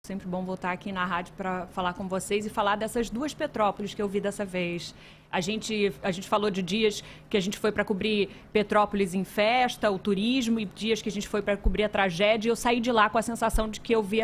Sempre bom voltar aqui na rádio para falar com vocês e falar dessas duas Petrópolis que eu vi dessa vez. A gente falou de dias que a gente foi para cobrir Petrópolis em festa, o turismo, e dias que a gente foi para cobrir a tragédia. E eu saí de lá com a sensação de que eu vi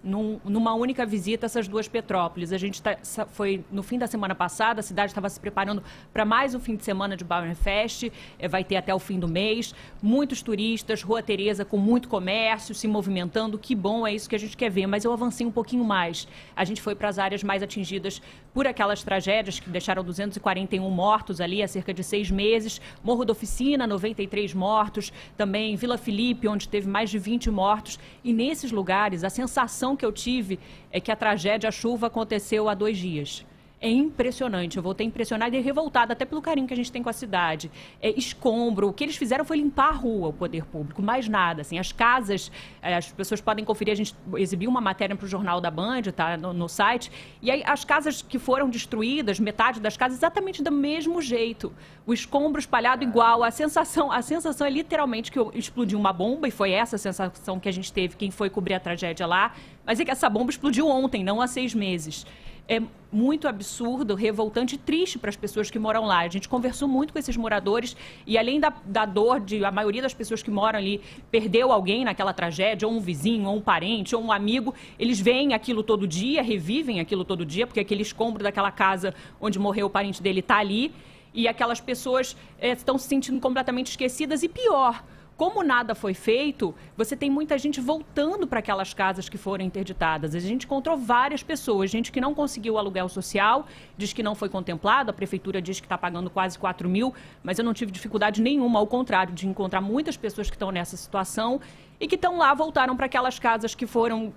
numa única visita, essas duas Petrópolis. A gente foi no fim da semana passada, a cidade estava se preparando para mais um fim de semana de Bauernfest, vai ter até o fim do mês. Muitos turistas, Rua Tereza com muito comércio, se movimentando. Que bom, é isso que a gente quer ver. Mas eu avancei um pouquinho mais. A gente foi para as áreas mais atingidas por aquelas tragédias que deixaram 241 mortos ali há cerca de 6 meses. Morro da Oficina, 93 mortos. Também Vila Felipe, onde teve mais de 20 mortos. E nesses lugares, a sensação que eu tive é que a tragédia, a chuva, aconteceu há 2 dias. É impressionante, eu voltei impressionada e revoltada, até pelo carinho que a gente tem com a cidade. Escombro, o que eles fizeram foi limpar a rua, o poder público, mais nada. Assim, as casas, as pessoas podem conferir, a gente exibiu uma matéria para o Jornal da Band, tá, no site, e aí as casas que foram destruídas, metade das casas, exatamente do mesmo jeito. O escombro espalhado igual, a sensação é literalmente que explodiu uma bomba, e foi essa a sensação que a gente teve, quem foi cobrir a tragédia lá, mas é que essa bomba explodiu ontem, não há 6 meses. É muito absurdo, revoltante e triste para as pessoas que moram lá. A gente conversou muito com esses moradores e, além da dor de a maioria das pessoas que moram ali perdeu alguém naquela tragédia, ou um vizinho, ou um parente, ou um amigo, eles veem aquilo todo dia, revivem aquilo todo dia, porque aquele escombro daquela casa onde morreu o parente dele está ali, e aquelas pessoas estão se sentindo completamente esquecidas. E pior, como nada foi feito, você tem muita gente voltando para aquelas casas que foram interditadas. A gente encontrou várias pessoas, gente que não conseguiu aluguel social, diz que não foi contemplado, a prefeitura diz que está pagando quase 4 mil, mas eu não tive dificuldade nenhuma, ao contrário, de encontrar muitas pessoas que estão nessa situação e que estão lá, voltaram para aquelas casas que foram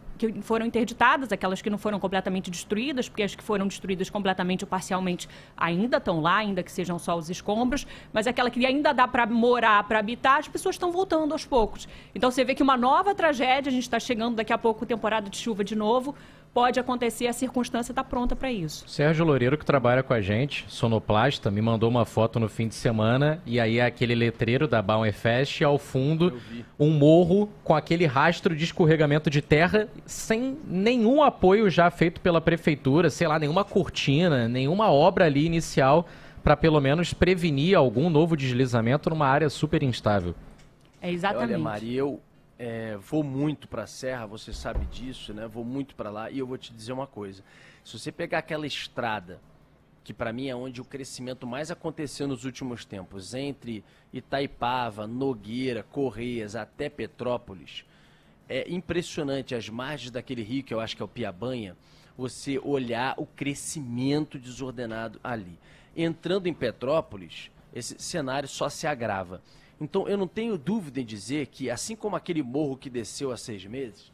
interditadas, aquelas que não foram completamente destruídas, porque as que foram destruídas completamente ou parcialmente ainda estão lá, ainda que sejam só os escombros, mas aquela que ainda dá para morar, para habitar, as pessoas estão voltando aos poucos. Então você vê que uma nova tragédia, a gente está chegando daqui a pouco, temporada de chuva de novo, pode acontecer, a circunstância está pronta para isso. Sérgio Loureiro, que trabalha com a gente, sonoplasta, me mandou uma foto no fim de semana, e aí aquele letreiro da Bauernfest, ao fundo, um morro com aquele rastro de escorregamento de terra, sem nenhum apoio já feito pela prefeitura, sei lá, nenhuma cortina, nenhuma obra ali inicial, para pelo menos prevenir algum novo deslizamento numa área super instável. É exatamente. Olha, Mari, eu vou muito para a Serra, você sabe disso, né? Vou muito para lá e eu vou te dizer uma coisa. Se você pegar aquela estrada, que para mim é onde o crescimento mais aconteceu nos últimos tempos, entre Itaipava, Nogueira, Correias até Petrópolis, é impressionante as margens daquele rio, que eu acho que é o Piabanha, você olhar o crescimento desordenado ali. Entrando em Petrópolis, esse cenário só se agrava. Então, eu não tenho dúvida em dizer que, assim como aquele morro que desceu há 6 meses,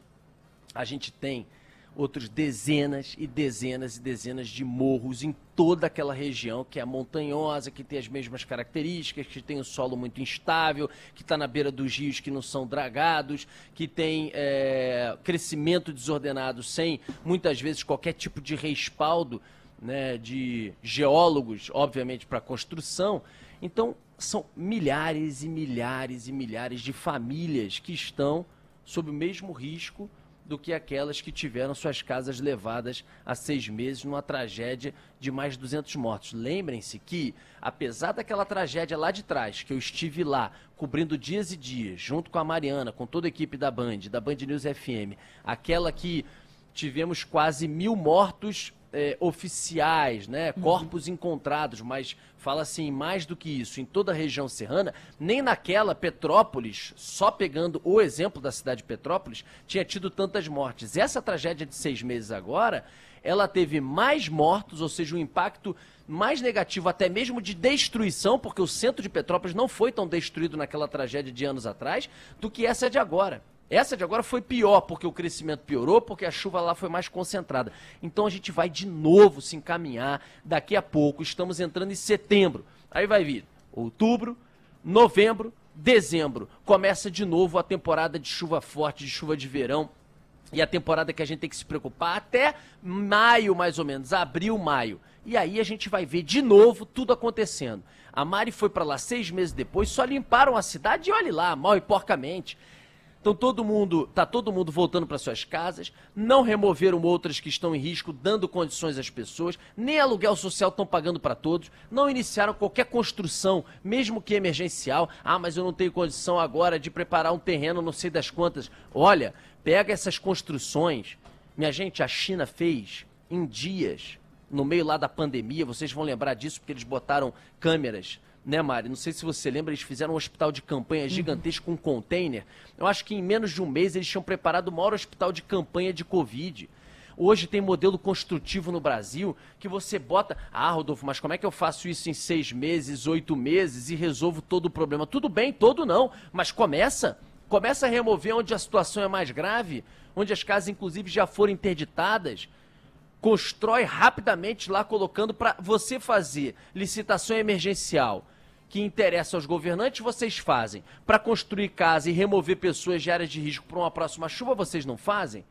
a gente tem outros dezenas e dezenas e dezenas de morros em toda aquela região que é montanhosa, que tem as mesmas características, que tem um solo muito instável, que está na beira dos rios que não são dragados, que tem crescimento desordenado sem, muitas vezes, qualquer tipo de respaldo, né, de geólogos, obviamente, para a construção. Então, são milhares e milhares e milhares de famílias que estão sob o mesmo risco do que aquelas que tiveram suas casas levadas há 6 meses numa tragédia de mais de 200 mortos. Lembrem-se que, apesar daquela tragédia lá de trás, que eu estive lá, cobrindo dias e dias, junto com a Mariana, com toda a equipe da Band News FM, aquela que tivemos quase 1.000 mortos oficiais, né? Corpos encontrados, mas fala-se em mais do que isso, em toda a região serrana, nem naquela Petrópolis, só pegando o exemplo da cidade de Petrópolis, tinha tido tantas mortes. Essa tragédia de 6 meses agora, ela teve mais mortos, ou seja, um impacto mais negativo, até mesmo de destruição, porque o centro de Petrópolis não foi tão destruído naquela tragédia de anos atrás, do que essa de agora. Essa de agora foi pior, porque o crescimento piorou, porque a chuva lá foi mais concentrada. Então a gente vai de novo se encaminhar daqui a pouco. Estamos entrando em setembro. Aí vai vir outubro, novembro, dezembro. Começa de novo a temporada de chuva forte, de chuva de verão. E a temporada que a gente tem que se preocupar até maio, mais ou menos, abril, maio. E aí a gente vai ver de novo tudo acontecendo. A Mari foi para lá 6 meses depois, só limparam a cidade e olhe lá, mal e porcamente. Então tá todo mundo voltando para suas casas, não removeram outras que estão em risco, dando condições às pessoas, nem aluguel social estão pagando para todos, não iniciaram qualquer construção, mesmo que emergencial. Ah, mas eu não tenho condição agora de preparar um terreno, não sei das quantas. Olha, pega essas construções. Minha gente, a China fez em dias, no meio lá da pandemia, vocês vão lembrar disso porque eles botaram câmeras, né, Mari? Não sei se você lembra, eles fizeram um hospital de campanha gigantesco com um container. Eu acho que em menos de um mês eles tinham preparado o maior hospital de campanha de Covid. Hoje tem modelo construtivo no Brasil que você bota... Ah, Rodolfo, mas como é que eu faço isso em 6 meses, 8 meses e resolvo todo o problema? Tudo bem, todo não, mas começa a remover onde a situação é mais grave, onde as casas inclusive já foram interditadas. Constrói rapidamente lá, colocando para você fazer licitação emergencial que interessa aos governantes, vocês fazem. Para construir casa e remover pessoas de áreas de risco para uma próxima chuva, vocês não fazem?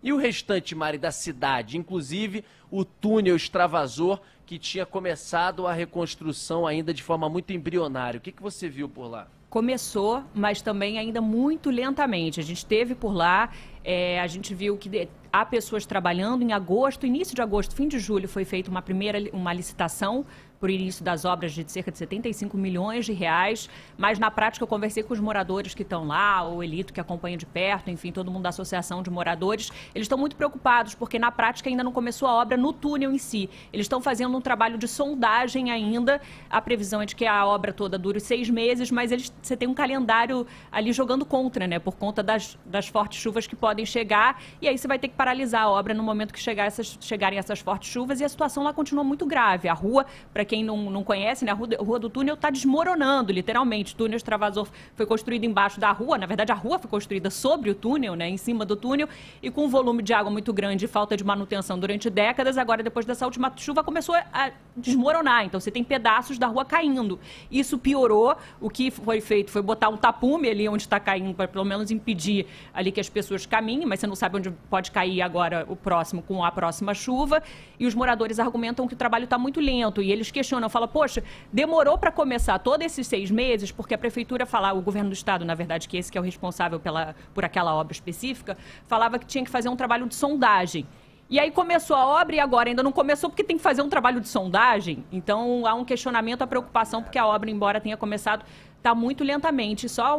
E o restante, Mari, da cidade, inclusive o túnel extravasor que tinha começado a reconstrução ainda de forma muito embrionária. O que você viu por lá? Começou, mas também ainda muito lentamente. A gente esteve por lá, a gente viu que há pessoas trabalhando. Em agosto, início de agosto, fim de julho, foi feita uma licitação por início das obras de cerca de 75 milhões de reais, mas na prática eu conversei com os moradores que estão lá, o Elito que acompanha de perto, enfim, todo mundo da associação de moradores, eles estão muito preocupados porque na prática ainda não começou a obra no túnel em si, eles estão fazendo um trabalho de sondagem ainda, a previsão é de que a obra toda dure 6 meses, mas você tem um calendário ali jogando contra, né, por conta das fortes chuvas que podem chegar, e aí você vai ter que paralisar a obra no momento que chegarem essas fortes chuvas, e a situação lá continua muito grave. A rua, para quem não conhece, né, a rua do túnel está desmoronando, literalmente. O túnel extravasor foi construído embaixo da rua, na verdade a rua foi construída sobre o túnel, né, em cima do túnel, e com um volume de água muito grande e falta de manutenção durante décadas, agora depois dessa última chuva começou a desmoronar, então você tem pedaços da rua caindo. Isso piorou, o que foi feito foi botar um tapume ali onde está caindo, para pelo menos impedir ali que as pessoas caminhem, mas você não sabe onde pode cair agora o próximo com a próxima chuva, e os moradores argumentam que o trabalho está muito lento, e eles questionam, falam, poxa, demorou para começar todos esses 6 meses, porque a prefeitura falava, o governo do estado, na verdade, que esse que é o responsável por aquela obra específica, falava que tinha que fazer um trabalho de sondagem. E aí começou a obra e agora ainda não começou porque tem que fazer um trabalho de sondagem. Então há um questionamento, a preocupação, porque a obra, embora tenha começado, está muito lentamente. Só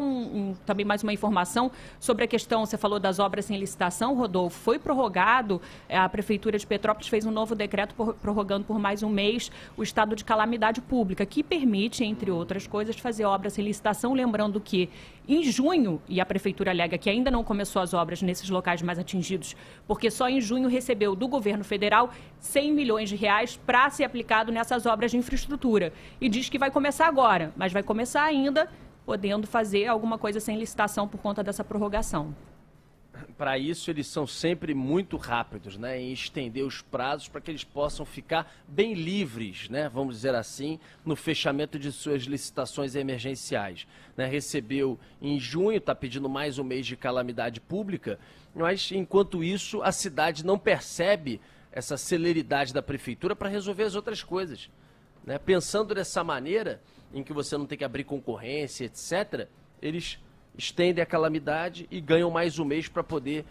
também mais uma informação sobre a questão, você falou das obras sem licitação, Rodolfo, foi prorrogado, a Prefeitura de Petrópolis fez um novo decreto prorrogando por mais um mês o estado de calamidade pública, que permite, entre outras coisas, fazer obras sem licitação, lembrando que em junho, e a Prefeitura alega que ainda não começou as obras nesses locais mais atingidos, porque só em junho recebeu do governo federal 100 milhões de reais para ser aplicado nessas obras de infraestrutura. E diz que vai começar agora, mas vai começar ainda podendo fazer alguma coisa sem licitação por conta dessa prorrogação. Para isso, eles são sempre muito rápidos, né, em estender os prazos para que eles possam ficar bem livres, né, vamos dizer assim, no fechamento de suas licitações emergenciais. Né, recebeu em junho, está pedindo mais um mês de calamidade pública, mas enquanto isso a cidade não percebe essa celeridade da prefeitura para resolver as outras coisas. Né? Pensando dessa maneira, em que você não tem que abrir concorrência, etc., eles estendem a calamidade e ganham mais um mês para poder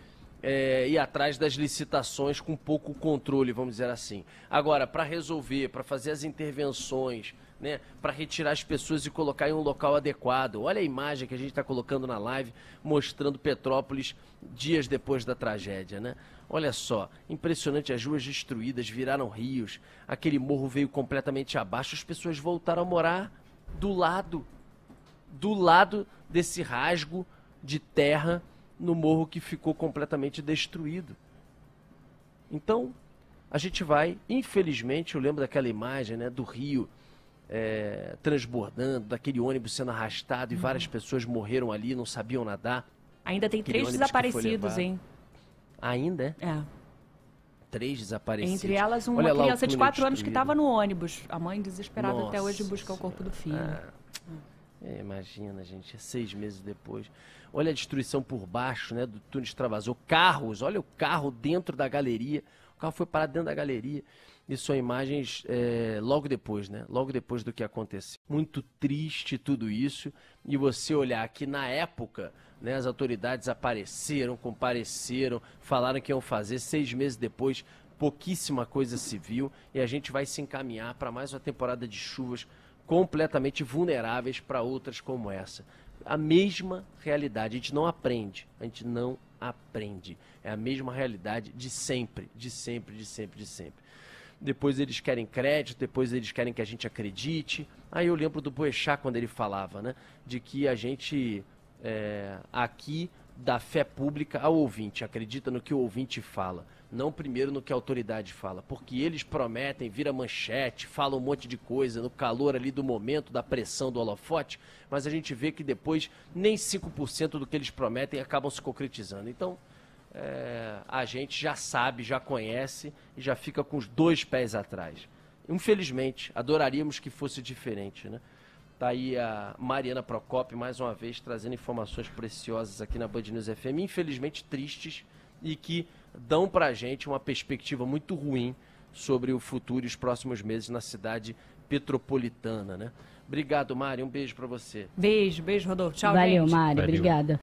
ir atrás das licitações com pouco controle, vamos dizer assim. Agora, para resolver, para fazer as intervenções, né, para retirar as pessoas e colocar em um local adequado. Olha a imagem que a gente está colocando na live, mostrando Petrópolis dias depois da tragédia, né? Olha só, impressionante, as ruas destruídas, viraram rios, aquele morro veio completamente abaixo, as pessoas voltaram a morar do lado desse rasgo de terra no morro que ficou completamente destruído. Então, a gente vai, infelizmente, eu lembro daquela imagem, né, do rio transbordando, daquele ônibus sendo arrastado e várias pessoas morreram ali, não sabiam nadar. Ainda tem 3 desaparecidos, hein? Ainda é? É. 3 desaparecidos. Entre elas, uma criança de 4 anos que estava no ônibus. A mãe desesperada até hoje busca o corpo do filho. Imagina, gente, 6 meses depois. Olha a destruição por baixo, né, do túnel extravasou. Carros, olha o carro dentro da galeria. O carro foi parar dentro da galeria. E são imagens logo depois, né? Logo depois do que aconteceu. Muito triste tudo isso. E você olhar que na época, né, as autoridades apareceram, compareceram, falaram que iam fazer. 6 meses depois, pouquíssima coisa se viu. E a gente vai se encaminhar para mais uma temporada de chuvas completamente vulneráveis para outras como essa. A mesma realidade. A gente não aprende. A gente não aprende. É a mesma realidade de sempre, de sempre, de sempre, de sempre. Depois eles querem crédito, depois eles querem que a gente acredite. Aí eu lembro do Boechat quando ele falava, né, de que a gente aqui dá fé pública ao ouvinte, acredita no que o ouvinte fala, não primeiro no que a autoridade fala, porque eles prometem, vira manchete, falam um monte de coisa no calor ali do momento, da pressão do holofote, mas a gente vê que depois nem 5% do que eles prometem acabam se concretizando. Então, a gente já sabe, já conhece e já fica com os 2 pés atrás. Infelizmente, adoraríamos que fosse diferente, né? Tá aí a Mariana Procopio, mais uma vez, trazendo informações preciosas aqui na Band News FM, infelizmente tristes e que dão pra gente uma perspectiva muito ruim sobre o futuro e os próximos meses na cidade petropolitana, né? Obrigado, Mari, um beijo pra você. Beijo, Rodolfo. Tchau, Valeu, gente. Mari, Valeu. obrigada.